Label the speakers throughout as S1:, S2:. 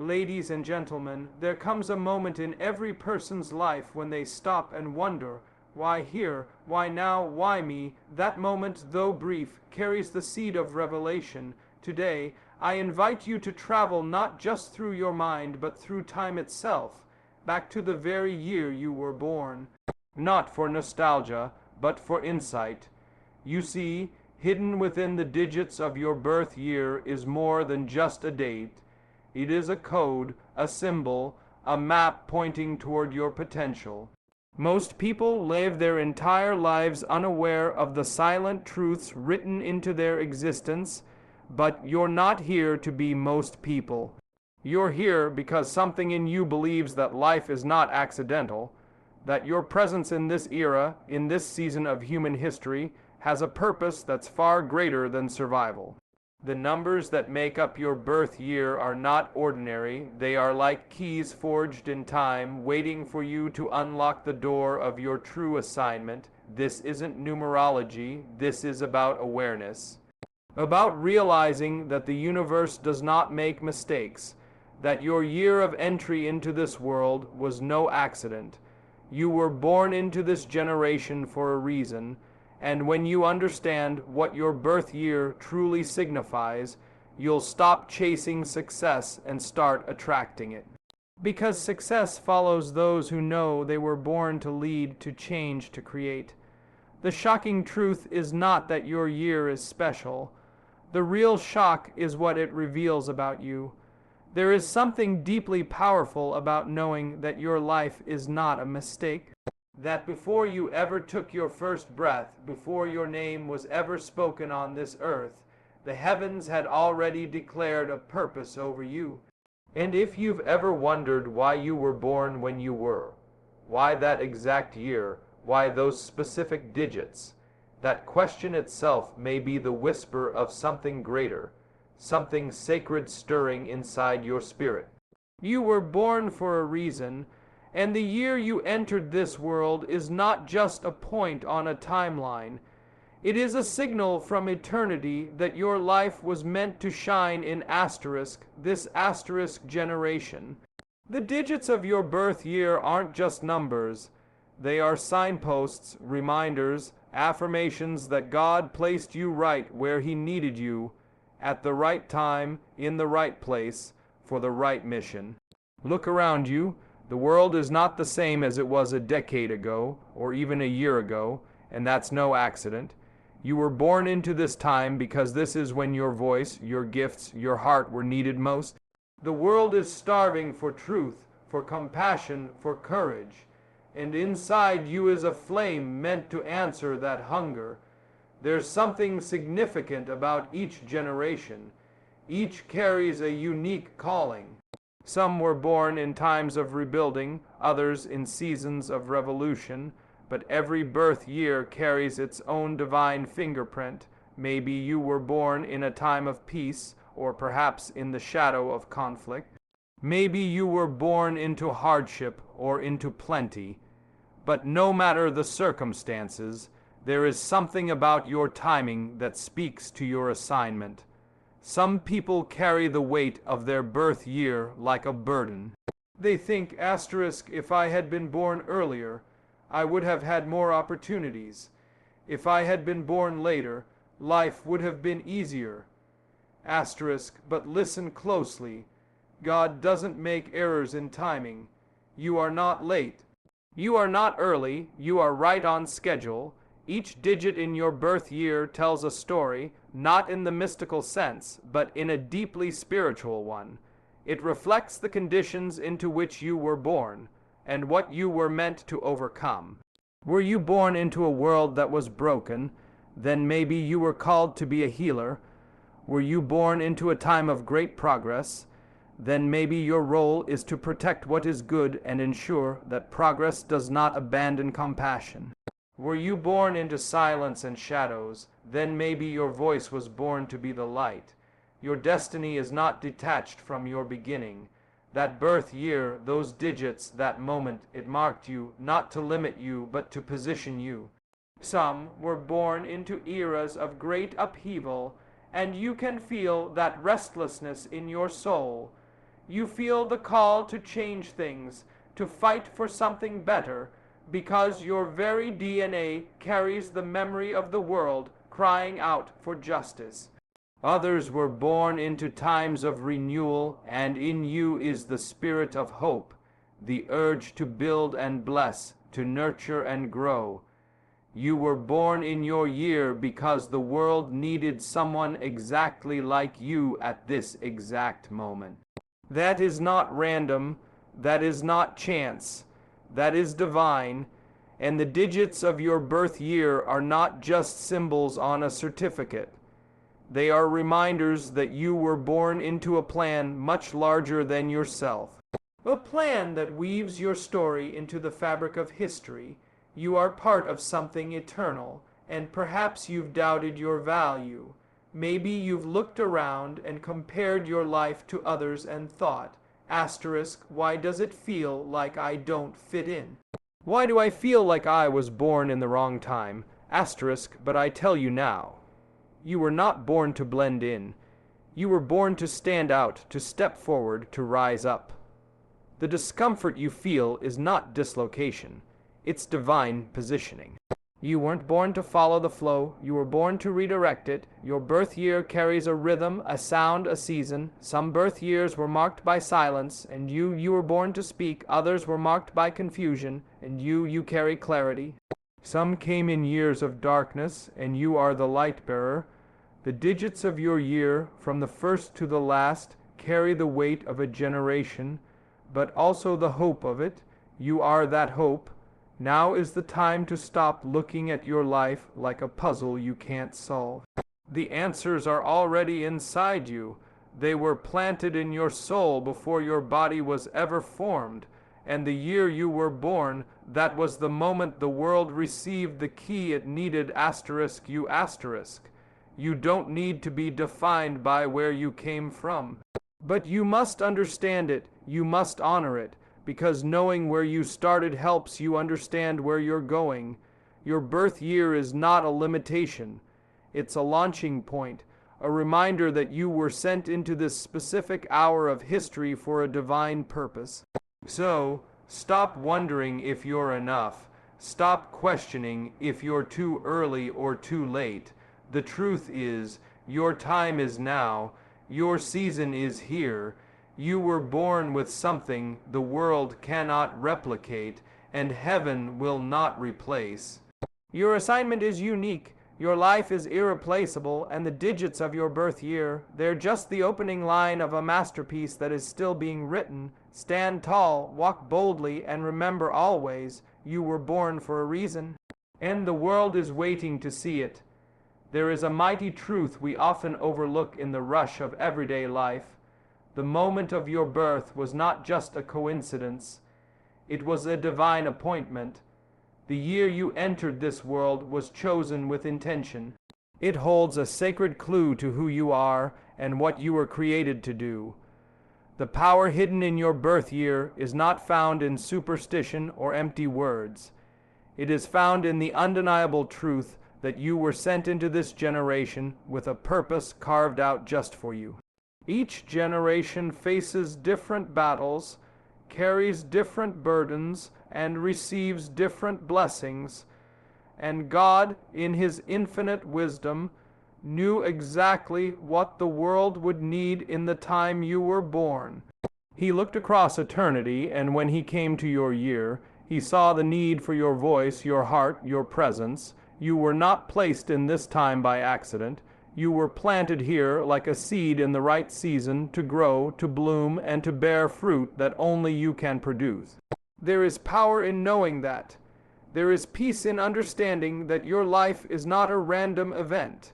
S1: Ladies and gentlemen, there comes a moment in every person's life when they stop and wonder, why here, why now, why me? That moment, though brief, carries the seed of revelation. Today, I invite you to travel not just through your mind, but through time itself, back to the very year you were born. Not for nostalgia, but for insight. You see, hidden within the digits of your birth year is more than just a date. It is a code, a symbol, a map pointing toward your potential. Most people live their entire lives unaware of the silent truths written into their existence, but you're not here to be most people. You're here because something in you believes that life is not accidental, that your presence in this era, in this season of human history, has a purpose that's far greater than survival. The numbers that make up your birth year are not ordinary. They are like keys forged in time, waiting for you to unlock the door of your true assignment. This isn't numerology. This is about awareness. About realizing that the universe does not make mistakes, that your year of entry into this world was no accident. You were born into this generation for a reason, and when you understand what your birth year truly signifies, you'll stop chasing success and start attracting it. Because success follows those who know they were born to lead, to change, to create. The shocking truth is not that your year is special. The real shock is what it reveals about you. There is something deeply powerful about knowing that your life is not a mistake. That before you ever took your first breath, before your name was ever spoken on this earth, the heavens had already declared a purpose over you. And if you've ever wondered why you were born when you were, why that exact year, why those specific digits, that question itself may be the whisper of something greater, something sacred stirring inside your spirit. You were born for a reason, and the year you entered this world is not just a point on a timeline. It is a signal from eternity that your life was meant to shine in asterisk, this asterisk generation. The digits of your birth year aren't just numbers. They are signposts, reminders, affirmations that God placed you right where He needed you, at the right time, in the right place, for the right mission. Look around you. The world is not the same as it was a decade ago, or even a year ago, and that's no accident. You were born into this time because this is when your voice, your gifts, your heart were needed most. The world is starving for truth, for compassion, for courage, and inside you is a flame meant to answer that hunger. There's something significant about each generation. Each carries a unique calling. Some were born in times of rebuilding, others in seasons of revolution, but every birth year carries its own divine fingerprint. Maybe you were born in a time of peace, or perhaps in the shadow of conflict. Maybe you were born into hardship or into plenty. But no matter the circumstances, there is something about your timing that speaks to your assignment. Some people carry the weight of their birth year like a burden. They think, asterisk, if I had been born earlier, I would have had more opportunities. If I had been born later, life would have been easier. Asterisk, but listen closely. God doesn't make errors in timing. You are not late. You are not early. You are right on schedule. Each digit in your birth year tells a story, not in the mystical sense, but in a deeply spiritual one. It reflects the conditions into which you were born, and what you were meant to overcome. Were you born into a world that was broken? Then maybe you were called to be a healer. Were you born into a time of great progress? Then maybe your role is to protect what is good and ensure that progress does not abandon compassion. Were you born into silence and shadows? Then maybe your voice was born to be the light. Your destiny is not detached from your beginning. That birth year, those digits, that moment, it marked you, not to limit you, but to position you. Some were born into eras of great upheaval, and you can feel that restlessness in your soul. You feel the call to change things, to fight for something better, because your very DNA carries the memory of the world crying out for justice. Others were born into times of renewal, and in you is the spirit of hope, the urge to build and bless, to nurture and grow. You were born in your year because the world needed someone exactly like you at this exact moment. That is not random, that is not chance, that is divine, and the digits of your birth year are not just symbols on a certificate. They are reminders that you were born into a plan much larger than yourself. A plan that weaves your story into the fabric of history. You are part of something eternal, and perhaps you've doubted your value. Maybe you've looked around and compared your life to others and thought, asterisk, why does it feel like I don't fit in? Why do I feel like I was born in the wrong time? Asterisk, but I tell you now. You were not born to blend in. You were born to stand out, to step forward, to rise up. The discomfort you feel is not dislocation. It's divine positioning. You weren't born to follow the flow. You were born to redirect it. Your birth year carries a rhythm, a sound, a season. Some birth years were marked by silence, and you were born to speak. Others were marked by confusion, and you carry clarity. Some came in years of darkness, and you are the light bearer. The digits of your year, from the first to the last, carry the weight of a generation, but also the hope of it. You are that hope. Now is the time to stop looking at your life like a puzzle you can't solve. The answers are already inside you. They were planted in your soul before your body was ever formed. And the year you were born, that was the moment the world received the key it needed, asterisk, you asterisk. You don't need to be defined by where you came from. But you must understand it, you must honor it, because knowing where you started helps you understand where you're going. Your birth year is not a limitation. It's a launching point, a reminder that you were sent into this specific hour of history for a divine purpose. So, stop wondering if you're enough. Stop questioning if you're too early or too late. The truth is, your time is now. Your season is here. You were born with something the world cannot replicate, and heaven will not replace. Your assignment is unique. Your life is irreplaceable, and the digits of your birth year, they're just the opening line of a masterpiece that is still being written. Stand tall, walk boldly, and remember always, you were born for a reason. And the world is waiting to see it. There is a mighty truth we often overlook in the rush of everyday life. The moment of your birth was not just a coincidence. It was a divine appointment. The year you entered this world was chosen with intention. It holds a sacred clue to who you are and what you were created to do. The power hidden in your birth year is not found in superstition or empty words. It is found in the undeniable truth that you were sent into this generation with a purpose carved out just for you. Each generation faces different battles, carries different burdens, and receives different blessings. And God, in His infinite wisdom, knew exactly what the world would need in the time you were born. He looked across eternity, and when He came to your year, He saw the need for your voice, your heart, your presence. You were not placed in this time by accident. You were planted here like a seed in the right season to grow, to bloom, and to bear fruit that only you can produce. There is power in knowing that. There is peace in understanding that your life is not a random event.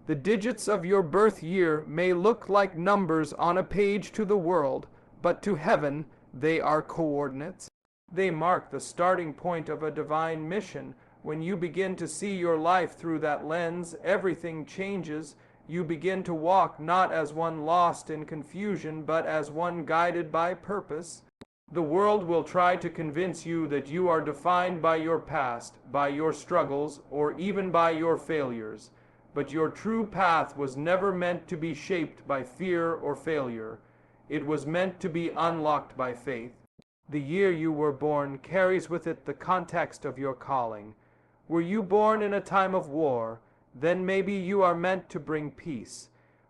S1: The digits of your birth year may look like numbers on a page to the world, but to heaven they are coordinates. They mark the starting point of a divine mission. When you begin to see your life through that lens, everything changes. You begin to walk not as one lost in confusion, but as one guided by purpose. The world will try to convince you that you are defined by your past, by your struggles, or even by your failures. But your true path was never meant to be shaped by fear or failure. It was meant to be unlocked by faith. The year you were born carries with it the context of your calling. Were you born in a time of war, then maybe you are meant to bring peace.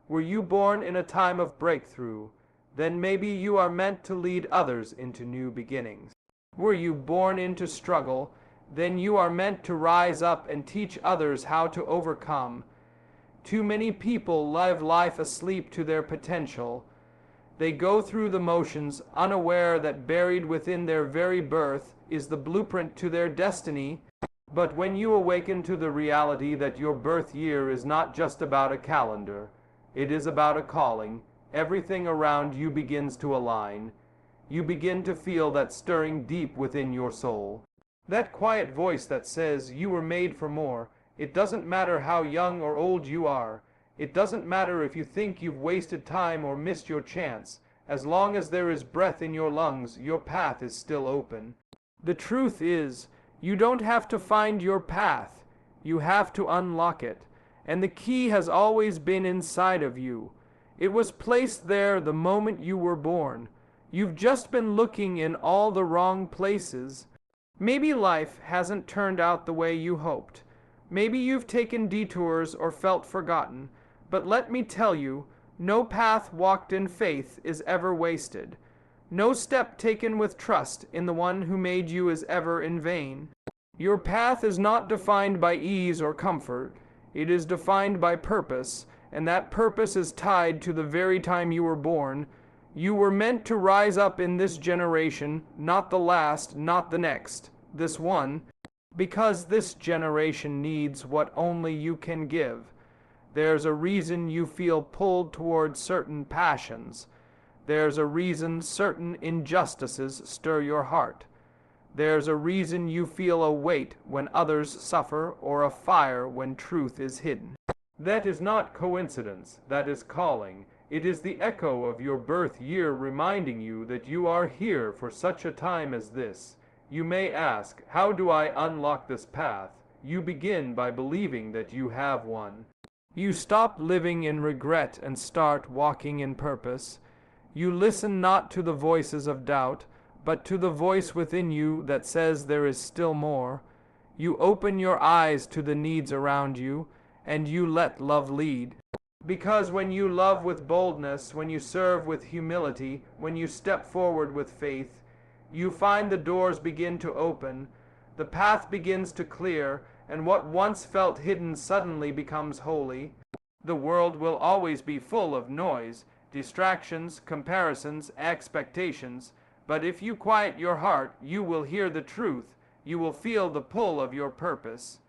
S1: Were you born in a time of breakthrough, then maybe you are meant to lead others into new beginnings. Were you born into struggle, then you are meant to rise up and teach others how to overcome. Too many people live life asleep to their potential. They go through the motions, unaware that buried within their very birth is the blueprint to their destiny. But when you awaken to the reality that your birth year is not just about a calendar, it is about a calling, everything around you begins to align. You begin to feel that stirring deep within your soul. That quiet voice that says you were made for more. It doesn't matter how young or old you are. It doesn't matter if you think you've wasted time or missed your chance. As long as there is breath in your lungs, your path is still open. The truth is, you don't have to find your path. You have to unlock it. And the key has always been inside of you. It was placed there the moment you were born. You've just been looking in all the wrong places. Maybe life hasn't turned out the way you hoped. Maybe you've taken detours or felt forgotten. But let me tell you, no path walked in faith is ever wasted. No step taken with trust in the one who made you is ever in vain. Your path is not defined by ease or comfort. It is defined by purpose, and that purpose is tied to the very time you were born. You were meant to rise up in this generation, not the last, not the next, this one, because this generation needs what only you can give. There's a reason you feel pulled toward certain passions. There's a reason certain injustices stir your heart. There's a reason you feel a weight when others suffer or a fire when truth is hidden. That is not coincidence, that is calling. It is the echo of your birth year reminding you that you are here for such a time as this. You may ask, how do I unlock this path? You begin by believing that you have one. You stop living in regret and start walking in purpose. You listen not to the voices of doubt, but to the voice within you that says there is still more. You open your eyes to the needs around you, and you let love lead. Because when you love with boldness, when you serve with humility, when you step forward with faith, you find the doors begin to open, the path begins to clear, and what once felt hidden suddenly becomes holy. The world will always be full of noise, distractions, comparisons, expectations, but if you quiet your heart, you will hear the truth, you will feel the pull of your purpose,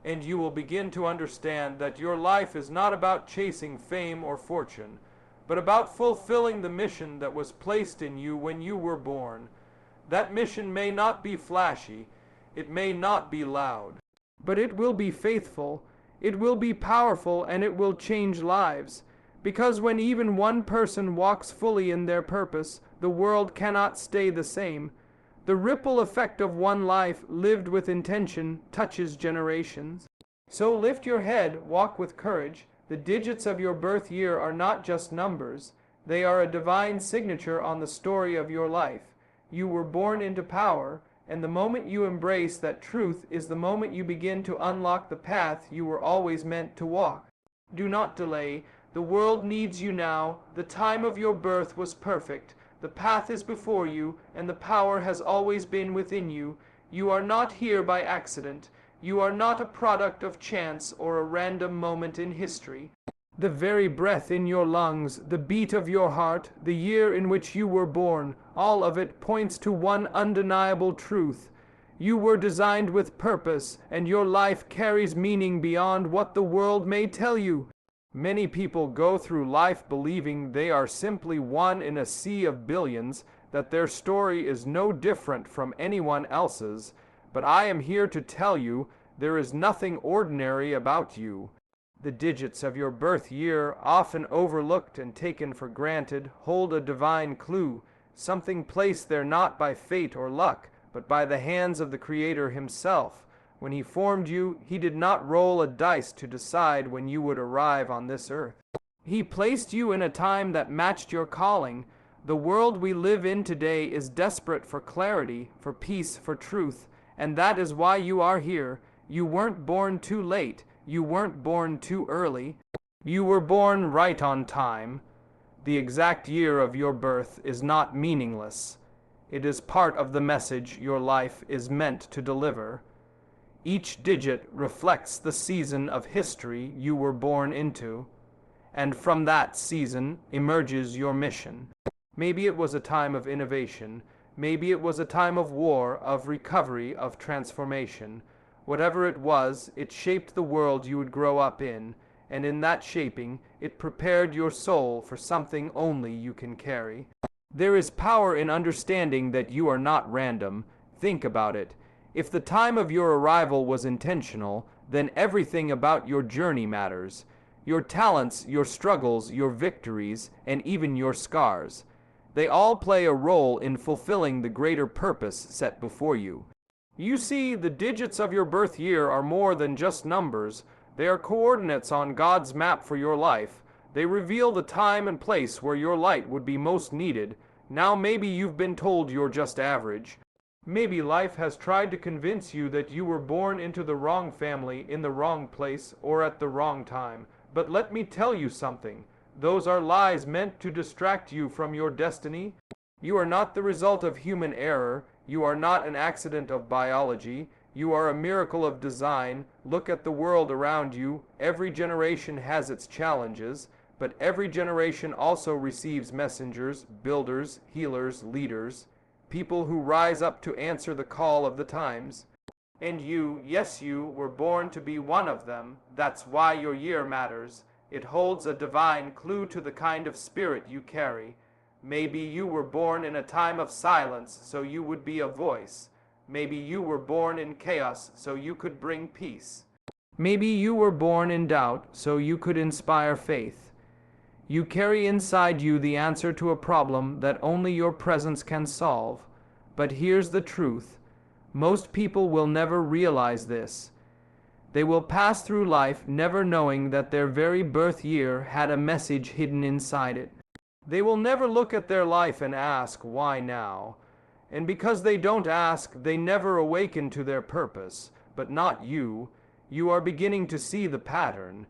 S1: and you will begin to understand that your life is not about chasing fame or fortune, but about fulfilling the mission that was placed in you when you were born. That mission may not be flashy, it may not be loud, but it will be faithful, it will be powerful, and it will change lives. Because when even one person walks fully in their purpose, the world cannot stay the same. The ripple effect of one life lived with intention touches generations. So lift your head, walk with courage. The digits of your birth year are not just numbers. They are a divine signature on the story of your life. You were born into power, and the moment you embrace that truth is the moment you begin to unlock the path you were always meant to walk. Do not delay. The world needs you now. The time of your birth was perfect. The path is before you, and the power has always been within you. You are not here by accident. You are not a product of chance or a random moment in history. The very breath in your lungs, the beat of your heart, the year in which you were born, all of it points to one undeniable truth. You were designed with purpose, and your life carries meaning beyond what the world may tell you. Many people go through life believing they are simply one in a sea of billions, that their story is no different from anyone else's, but I am here to tell you there is nothing ordinary about you. The digits of your birth year, often overlooked and taken for granted, hold a divine clue, something placed there not by fate or luck, but by the hands of the Creator himself. When he formed you, he did not roll a dice to decide when you would arrive on this earth. He placed you in a time that matched your calling, The world we live in today is desperate for clarity, for peace, for truth, and that is why you are here. You weren't born too late. You weren't born too early. You were born right on time. The exact year of your birth is not meaningless. It is part of the message your life is meant to deliver. Each digit reflects the season of history you were born into, and from that season emerges your mission. Maybe it was a time of innovation. Maybe it was a time of war, of recovery, of transformation. Whatever it was, it shaped the world you would grow up in, and in that shaping, it prepared your soul for something only you can carry. There is power in understanding that you are not random. Think about it. If the time of your arrival was intentional, then everything about your journey matters. Your talents, your struggles, your victories, and even your scars. They all play a role in fulfilling the greater purpose set before you. You see, the digits of your birth year are more than just numbers. They are coordinates on God's map for your life. They reveal the time and place where your light would be most needed. Now maybe you've been told you're just average. Maybe life has tried to convince you that you were born into the wrong family, in the wrong place, or at the wrong time. But let me tell you something. Those are lies meant to distract you from your destiny. You are not the result of human error. You are not an accident of biology. You are a miracle of design. Look at the world around you. Every generation has its challenges, but every generation also receives messengers, builders, healers, leaders, people who rise up to answer the call of the times. And you, yes you, were born to be one of them. That's why your year matters. It holds a divine clue to the kind of spirit you carry. Maybe you were born in a time of silence, so you would be a voice. Maybe you were born in chaos, so you could bring peace. Maybe you were born in doubt, so you could inspire faith. You carry inside you the answer to a problem that only your presence can solve. But here's the truth. Most people will never realize this. They will pass through life never knowing that their very birth year had a message hidden inside it. They will never look at their life and ask, why now? And because they don't ask, they never awaken to their purpose. But not you. You are beginning to see the pattern.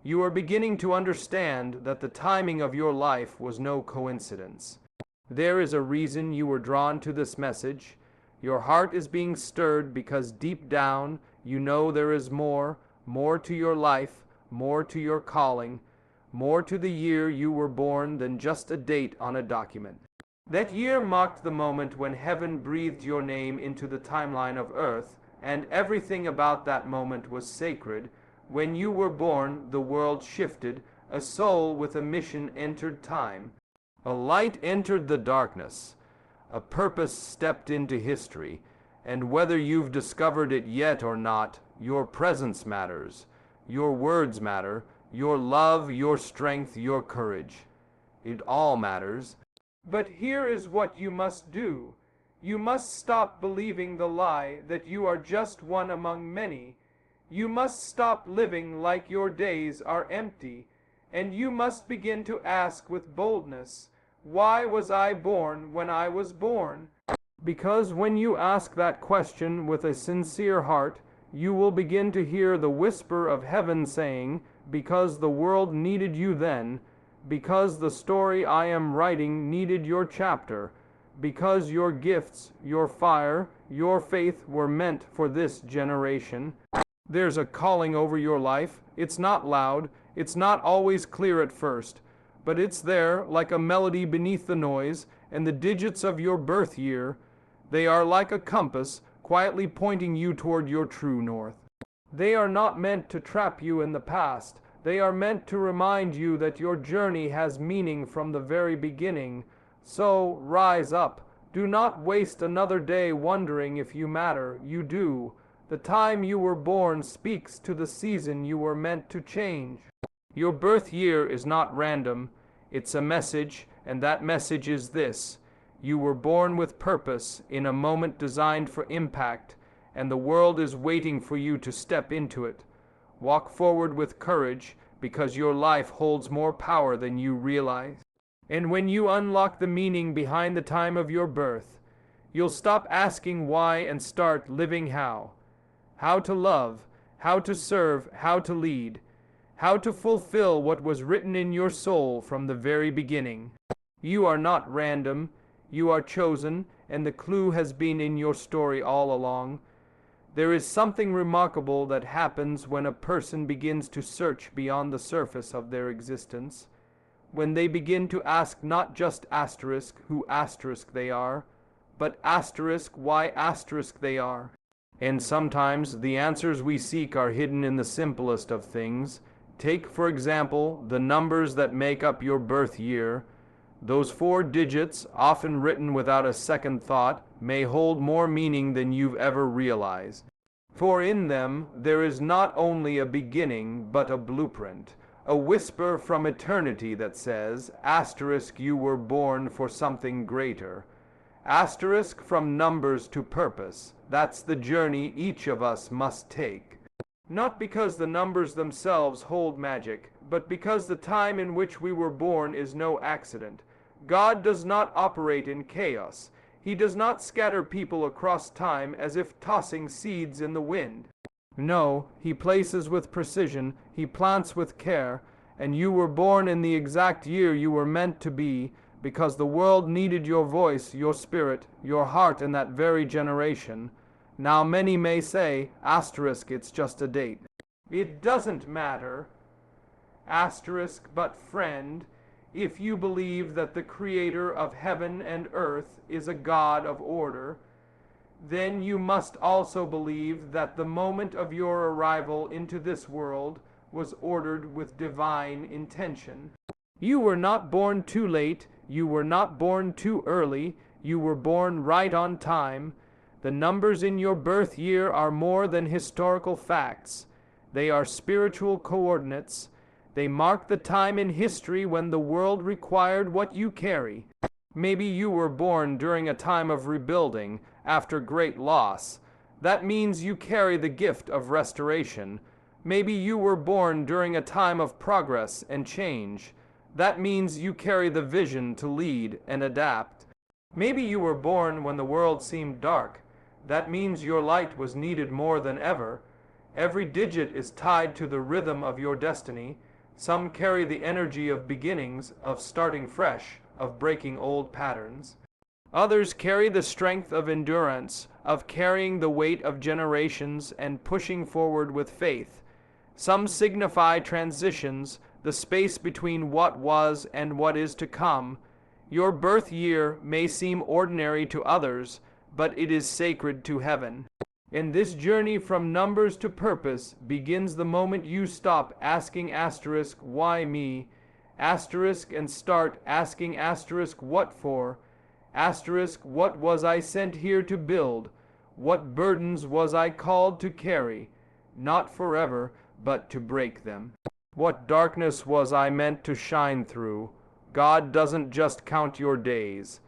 S1: You are beginning to understand that the timing of your life was no coincidence. There is a reason you were drawn to this message. Your heart is being stirred because deep down you know there is more to your life, more to your calling, more to the year you were born than just a date on a document. That year marked the moment when heaven breathed your name into the timeline of earth, and everything about that moment was sacred. When you were born, the world shifted, a soul with a mission entered time. A light entered the darkness. A purpose stepped into history, and whether you've discovered it yet or not, your presence matters. Your words matter. Your love, your strength, your courage. It all matters. But here is what you must do. You must stop believing the lie that you are just one among many. You must stop living like your days are empty, and you must begin to ask with boldness, why was I born when I was born? Because when you ask that question with a sincere heart, you will begin to hear the whisper of heaven saying, because the world needed you then, because the story I am writing needed your chapter, because your gifts, your fire, your faith were meant for this generation. There's a calling over your life. It's not loud. It's not always clear at first. But it's there like a melody beneath the noise, and the digits of your birth year, they are like a compass quietly pointing you toward your true north. They are not meant to trap you in the past. They are meant to remind you that your journey has meaning from the very beginning. So rise up. Do not waste another day wondering if you matter. You do. The time you were born speaks to the season you were meant to change. Your birth year is not random. It's a message, and that message is this. You were born with purpose in a moment designed for impact, and the world is waiting for you to step into it. Walk forward with courage, because your life holds more power than you realize. And when you unlock the meaning behind the time of your birth, you'll stop asking why and start living how. How to love, how to serve, how to lead, how to fulfill what was written in your soul from the very beginning. You are not random, you are chosen, and the clue has been in your story all along. There is something remarkable that happens when a person begins to search beyond the surface of their existence, when they begin to ask not just asterisk who asterisk they are, but asterisk why asterisk they are. And sometimes the answers we seek are hidden in the simplest of things. Take, for example, the numbers that make up your birth year. Those 4 digits, often written without a second thought, may hold more meaning than you've ever realized. For in them there is not only a beginning, but a blueprint, a whisper from eternity that says, asterisk, you were born for something greater. Asterisk, from numbers to purpose. That's the journey each of us must take. Not because the numbers themselves hold magic, but because the time in which we were born is no accident. God does not operate in chaos. He does not scatter people across time as if tossing seeds in the wind. No, he places with precision, he plants with care, and you were born in the exact year you were meant to be, because the world needed your voice, your spirit, your heart in that very generation. Now many may say, asterisk, it's just a date. It doesn't matter, asterisk, but friend, if you believe that the creator of heaven and earth is a God of order, then you must also believe that the moment of your arrival into this world was ordered with divine intention. You were not born too late, you were not born too early, you were born right on time. The numbers in your birth year are more than historical facts. They are spiritual coordinates. They mark the time in history when the world required what you carry. Maybe you were born during a time of rebuilding, after great loss. That means you carry the gift of restoration. Maybe you were born during a time of progress and change. That means you carry the vision to lead and adapt. Maybe you were born when the world seemed dark. That means your light was needed more than ever. Every digit is tied to the rhythm of your destiny. Some carry the energy of beginnings, of starting fresh, of breaking old patterns. Others carry the strength of endurance, of carrying the weight of generations and pushing forward with faith. Some signify transitions, the space between what was and what is to come. Your birth year may seem ordinary to others, but it is sacred to heaven. And this journey from numbers to purpose begins the moment you stop asking asterisk, why me, asterisk, and start asking asterisk, what for, asterisk, what was I sent here to build, what burdens was I called to carry, not forever, but to break them. What darkness was I meant to shine through? God doesn't just count your days.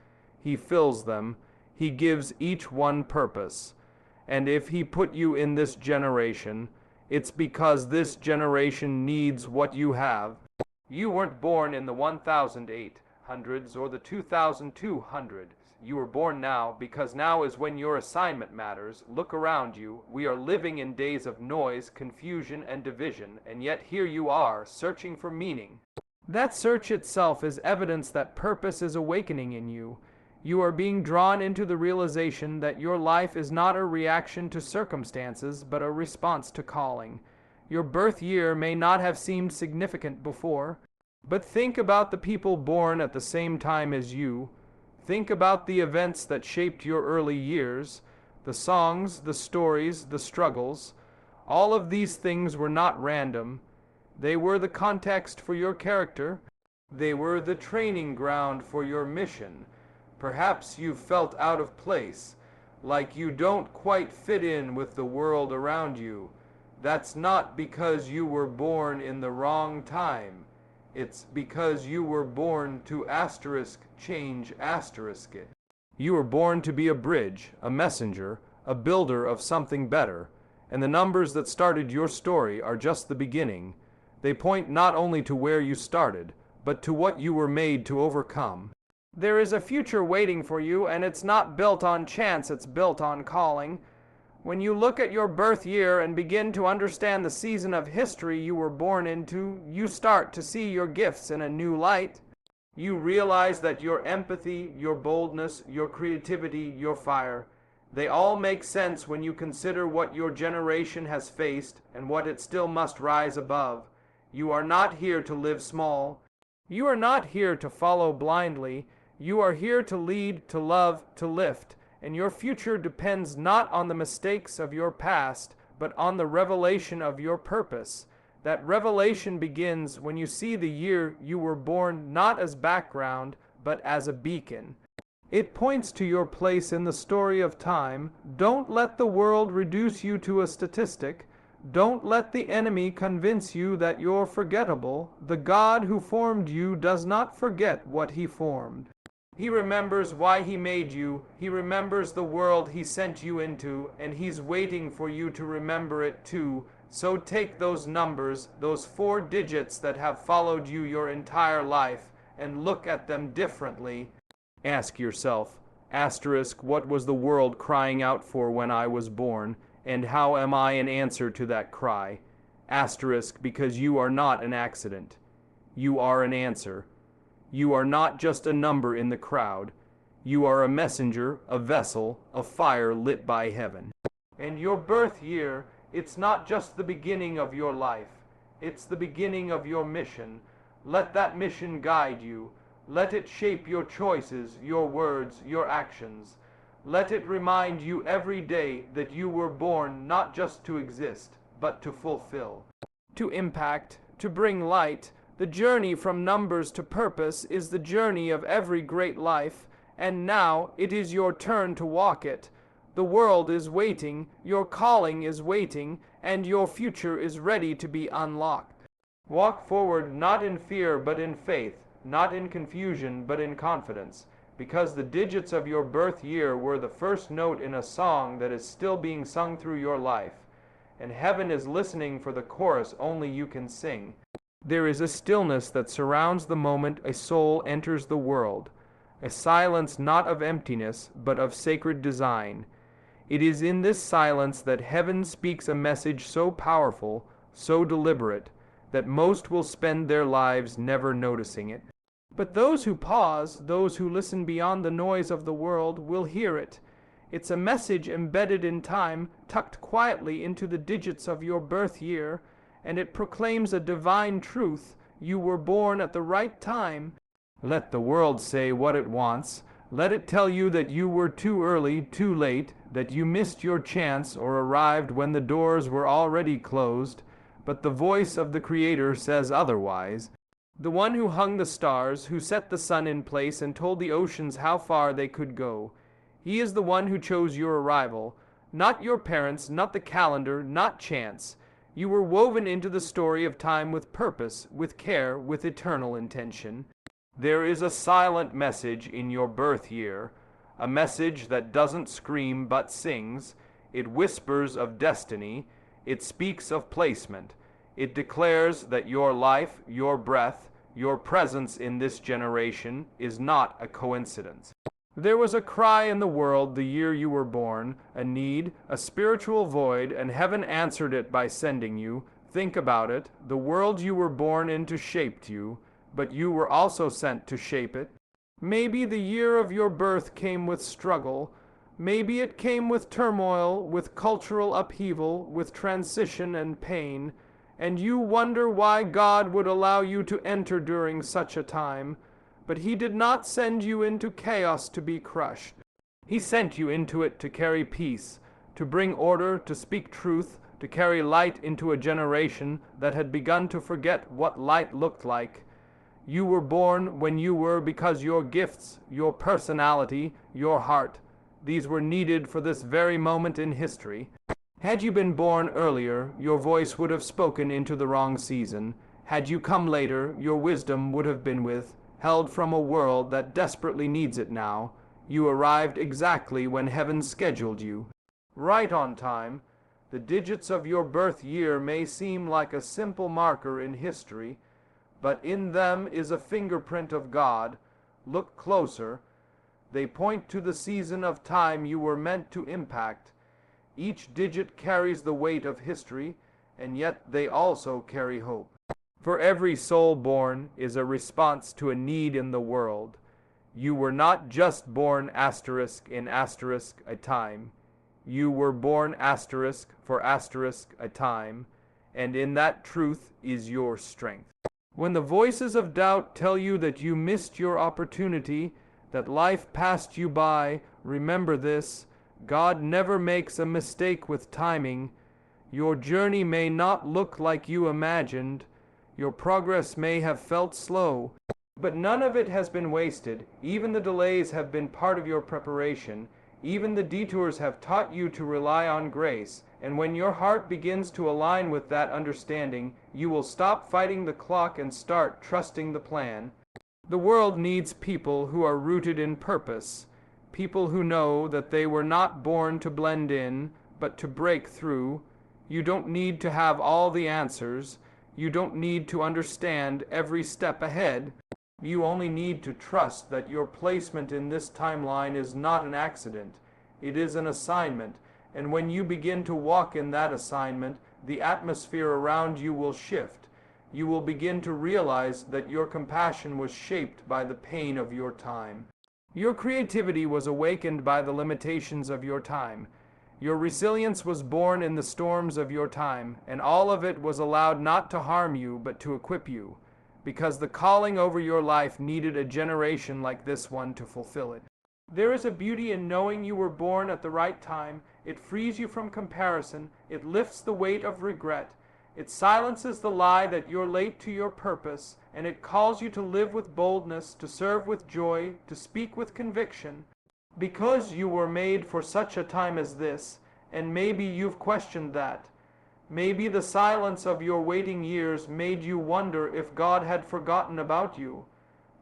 S1: He fills them. He gives each one purpose. And if he put you in this generation, it's because this generation needs what you have. You weren't born in the 1800s or the 2200. You were born now because now is when your assignment matters. Look around you. We are living in days of noise, confusion, and division, and yet here you are, searching for meaning. That search itself is evidence that purpose is awakening in you. You are being drawn into the realization that your life is not a reaction to circumstances, but a response to calling. Your birth year may not have seemed significant before, but think about the people born at the same time as you. Think about the events that shaped your early years, the songs, the stories, the struggles. All of these things were not random. They were the context for your character. They were the training ground for your mission. Perhaps you felt out of place, like you don't quite fit in with the world around you. That's not because you were born in the wrong time. It's because you were born to asterisk change asterisk it. You were born to be a bridge, a messenger, a builder of something better, and the numbers that started your story are just the beginning. They point not only to where you started, but to what you were made to overcome. There is a future waiting for you, and it's not built on chance, it's built on calling. When you look at your birth year and begin to understand the season of history you were born into, you start to see your gifts in a new light. You realize that your empathy, your boldness, your creativity, your fire, they all make sense when you consider what your generation has faced and what it still must rise above. You are not here to live small. You are not here to follow blindly. You are here to lead, to love, to lift, and your future depends not on the mistakes of your past, but on the revelation of your purpose. That revelation begins when you see the year you were born not as background, but as a beacon. It points to your place in the story of time. Don't let the world reduce you to a statistic. Don't let the enemy convince you that you're forgettable. The God who formed you does not forget what he formed. He remembers why he made you. He remembers the world he sent you into, and he's waiting for you to remember it too. So take those numbers, those 4 digits that have followed you your entire life, and look at them differently. Ask yourself, asterisk, what was the world crying out for when I was born, and how am I an answer to that cry? Asterisk, because you are not an accident. You are an answer. You are not just a number in the crowd. You are a messenger, a vessel, a fire lit by heaven. And your birth year, it's not just the beginning of your life. It's the beginning of your mission. Let that mission guide you. Let it shape your choices, your words, your actions. Let it remind you every day that you were born not just to exist, but to fulfill. To impact, to bring light. The journey from numbers to purpose is the journey of every great life, and now it is your turn to walk it. The world is waiting, your calling is waiting, and your future is ready to be unlocked. Walk forward not in fear but in faith, not in confusion but in confidence, because the digits of your birth year were the first note in a song that is still being sung through your life, and heaven is listening for the chorus only you can sing. There is a stillness that surrounds the moment a soul enters the world, a silence not of emptiness, but of sacred design. It is in this silence that heaven speaks a message so powerful, so deliberate, that most will spend their lives never noticing it. But those who pause, those who listen beyond the noise of the world, will hear it. It's a message embedded in time, tucked quietly into the digits of your birth year, and it proclaims a divine truth. You were born at the right time. Let the world say what it wants. Let it tell you that you were too early, too late, that you missed your chance or arrived when the doors were already closed. But the voice of the Creator says otherwise. The one who hung the stars, who set the sun in place and told the oceans how far they could go. He is the one who chose your arrival. Not your parents, not the calendar, not chance. You were woven into the story of time with purpose, with care, with eternal intention. There is a silent message in your birth year, a message that doesn't scream but sings. It whispers of destiny. It speaks of placement. It declares that your life, your breath, your presence in this generation is not a coincidence. There was a cry in the world the year you were born, a need, a spiritual void, and heaven answered it by sending you. Think about it. The world you were born into shaped you, but you were also sent to shape it. Maybe the year of your birth came with struggle. Maybe it came with turmoil, with cultural upheaval, with transition and pain, and you wonder why God would allow you to enter during such a time. But he did not send you into chaos to be crushed. He sent you into it to carry peace, to bring order, to speak truth, to carry light into a generation that had begun to forget what light looked like. You were born when you were because your gifts, your personality, your heart, these were needed for this very moment in history. Had you been born earlier, your voice would have spoken into the wrong season. Had you come later, your wisdom would have been held from a world that desperately needs it now. You arrived exactly when heaven scheduled you. Right on time. The digits of your birth year may seem like a simple marker in history, but in them is a fingerprint of God. Look closer. They point to the season of time you were meant to impact. Each digit carries the weight of history, and yet they also carry hope. For every soul born is a response to a need in the world. You were not just born asterisk in asterisk a time. You were born asterisk for asterisk a time, and in that truth is your strength. When the voices of doubt tell you that you missed your opportunity, that life passed you by, remember this: God never makes a mistake with timing. Your journey may not look like you imagined. Your progress may have felt slow, but none of it has been wasted. Even the delays have been part of your preparation. Even the detours have taught you to rely on grace. And when your heart begins to align with that understanding, you will stop fighting the clock and start trusting the plan. The world needs people who are rooted in purpose, people who know that they were not born to blend in, but to break through. You don't need to have all the answers. You don't need to understand every step ahead. You only need to trust that your placement in this timeline is not an accident. It is an assignment, and when you begin to walk in that assignment, the atmosphere around you will shift. You will begin to realize that your compassion was shaped by the pain of your time. Your creativity was awakened by the limitations of your time. Your resilience was born in the storms of your time, and all of it was allowed not to harm you, but to equip you, because the calling over your life needed a generation like this one to fulfill it. There is a beauty in knowing you were born at the right time. It frees you from comparison. It lifts the weight of regret. It silences the lie that you're late to your purpose, and it calls you to live with boldness, to serve with joy, to speak with conviction. Because you were made for such a time as this, and maybe you've questioned that. Maybe the silence of your waiting years made you wonder if God had forgotten about you.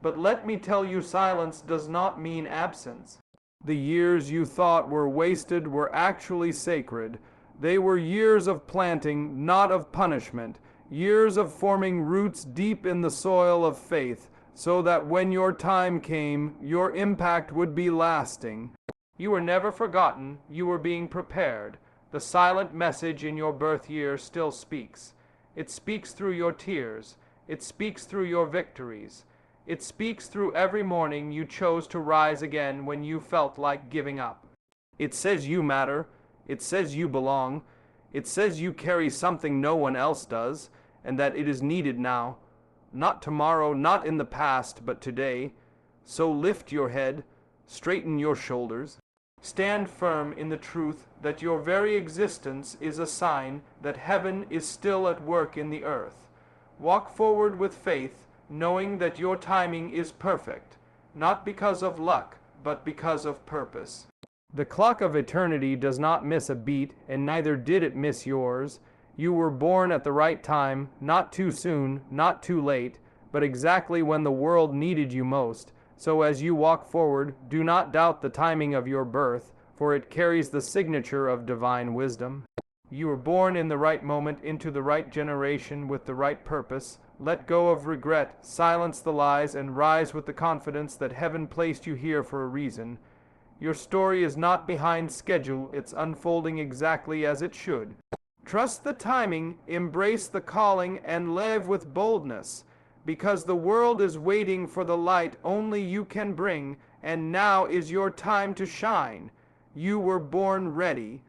S1: But let me tell you, silence does not mean absence. The years you thought were wasted were actually sacred. They were years of planting, not of punishment, years of forming roots deep in the soil of faith, so that when your time came, your impact would be lasting. You were never forgotten. You were being prepared. The silent message in your birth year still speaks. It speaks through your tears. It speaks through your victories. It speaks through every morning you chose to rise again when you felt like giving up. It says you matter. It says you belong. It says you carry something no one else does, and that it is needed now. Not tomorrow, not in the past, but today. So lift your head, straighten your shoulders. Stand firm in the truth that your very existence is a sign that heaven is still at work in the earth. Walk forward with faith, knowing that your timing is perfect, not because of luck, but because of purpose. The clock of eternity does not miss a beat, and neither did it miss yours. You were born at the right time, not too soon, not too late, but exactly when the world needed you most. So as you walk forward, do not doubt the timing of your birth, for it carries the signature of divine wisdom. You were born in the right moment, into the right generation, with the right purpose. Let go of regret, silence the lies, and rise with the confidence that heaven placed you here for a reason. Your story is not behind schedule, it's unfolding exactly as it should. Trust the timing, embrace the calling, and live with boldness, because the world is waiting for the light only you can bring, and now is your time to shine. You were born ready.